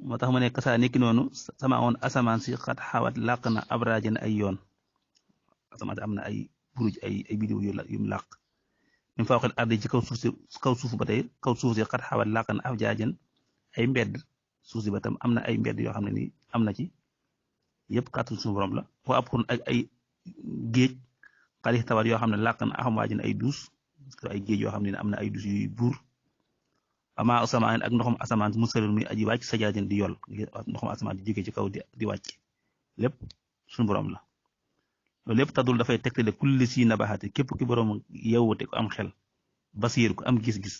moo tax mu ne kasaa nekki noonu sama woon asamaan si xat xawat làq na abraajan ay yoon asamaan si am na ay buruj ay biddiw yu mu làq min fawqil ardi ci kaw suuf ba tey kaw suuf si xat xawat làq na afjaajan ay mbedd suuf si ba tam am na ay mbedd yoo xam ne nii am na ci yëpp kàttan suñu borom la wa ab xurun ak ay géej xalix tawat yoo xam ne làq na axamwaajin ay duus ay géej yoo xam ne am na ay duus yuy buur ama asamaan ak ndoxum asamaan musalul muy aji wàcc sajaajan di yol ndoxum asamaan di jóge ci kaw di wàcc lépp suñu borom la loolu lépp tadul dafay tegtale kulli si nabaxati képp ki borom yewwute ko am xel basiir ko am gis-gis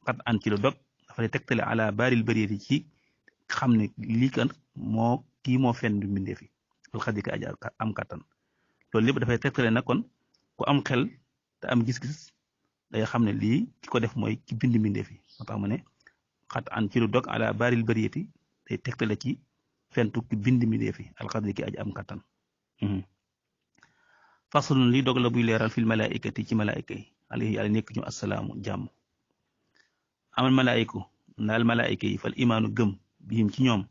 xat an ci lu dog dafay tegtale ala baril bariyati ci xam ne lii kan kii moo fenn du mbindee fi alxadi ka aji am kattan loolu lépp dafay tegtale nag kon ku am xel te am gis-gis day xam ne lii ki ko def mooy ki bind mbindee fi moo tax mu ne xat an ci lu dog ala baril bariyati day tegtale ci fentu ki bind mbindee fi alxadi ki aji am kattan faslun li dog la buy leeral fil malaikati ci malaayika yi alayhi yàlla nekk ñu assalaamu jàmm amal malaayiku ndaal malaayika yi fal imaanu gëm bihim ci ñoom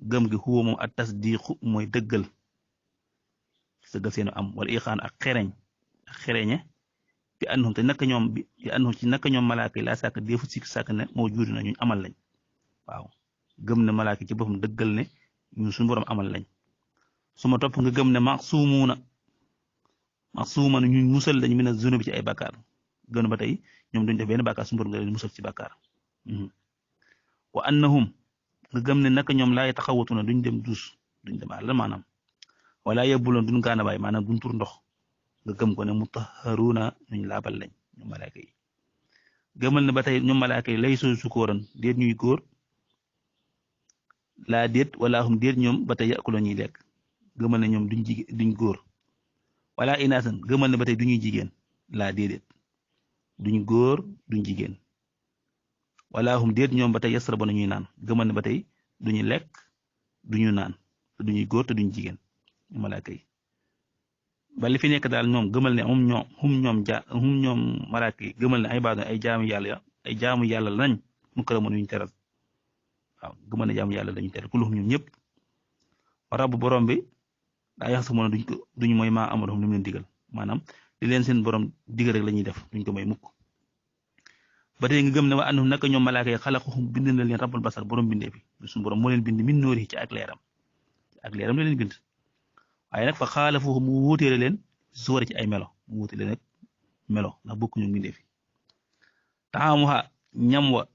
gëm gi xuwa moom at tasdiqu mooy dëggal seenu am wala ixaan ak xereñe bi annahum te naka ñoom bi annahum ci naka ñoom malaaka yi laa sàkk defu sikk sàkk ne moo juudi na ñu amal lañ waaw gëm ne malaaka ci boppam dëggal ne ñun suñu borom amal lañ su ma topp nga gëm ne maxsuuma ñu musal lañ min az-zunubi ci ay bàkkaar gën ba tey ñoom duñ def benn bàkkaar suñu borom nga leen musal ci bàkkaar wa annahum nga gëm ne naka ñoom laay taxawatuna duñ dem duus duñ dem àll maanaam wala yebbuloon duñ gaana baay maanaam duñ tur ndox nga gëm ko ne mutahharuna ñu laabal lañ ñoom malaaka yi gëmal ne ba tey ñoom malaaka yi lay soo sukóoran déet ñuy góor laa déet wala hum déet ñoom ba tey yàkuloo ñuy lekk gëmal ne ñoom duñ góor wala inaasan gëmal ne ba tey duñuy jigéen laa déedéet duñ góor duñ jigéen wala hum déet ñoom ba tey yasrabuna ñuy naan gëmal ne ba tey duñu lekk duñu naan te duñuy góor te duñ jigéen malaaka yi ba li fi nekk daal ñoom gëmal ne hum ñoom malaaka yi gëmal ne ay baado ay jaamu yàlla lañ mu karamoon yuñ teral waaw gëmal ne jaamu yàlla lañu teral kulluhum ñoom ñëpp rabb borom bi daa yax sa mën a duñu mooy maa amadahum li mu leen digal maanaam li leen seen borom digal rek la ñuy def duñ ko may mukk ba tey nga gëm ne wa annahum naka ñoom malaaka yi xalaqahum bind na leen rabbul basar borom bindee fi suñu borom moo leen bind min nóori ci ak leeram la leen bind waaye nag fa xaalafuhu mu wuuteele leen suwari ci ay melo mu wuuteele nag melo ndax bokkuñu bindee fi taxamuha ñam wa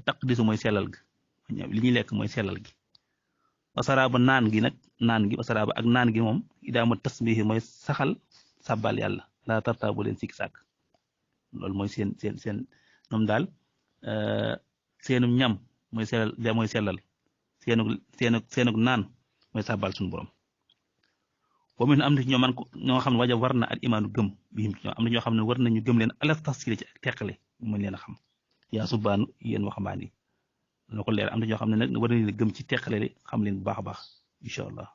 taqdisu mooy sellal gi li ñuy lekk mooy sellal gi wasaraaba naan gi wasaraaba ak naan gi moom idaama tasbihi mooy saxal sabbal yàlla laa tartaabu leen sikki sàkk loolu mooy seen ñoom daal seenum ñam mooy sellal seenug naan mooy sabbal suñu borom wa min am na ci ñoom ñoo xam ne waja war na al imaanu gëm bihim ci ñoom am na ñoo xam ne war nañu gëm leen alaf tafsili ci ak teqale mën leen a xam yaa subbaanu yéen waxambaane yi na ko leer am na ñoo xam ne nag war nañu gëm ci teqale xam leen bu baax a baax incha allah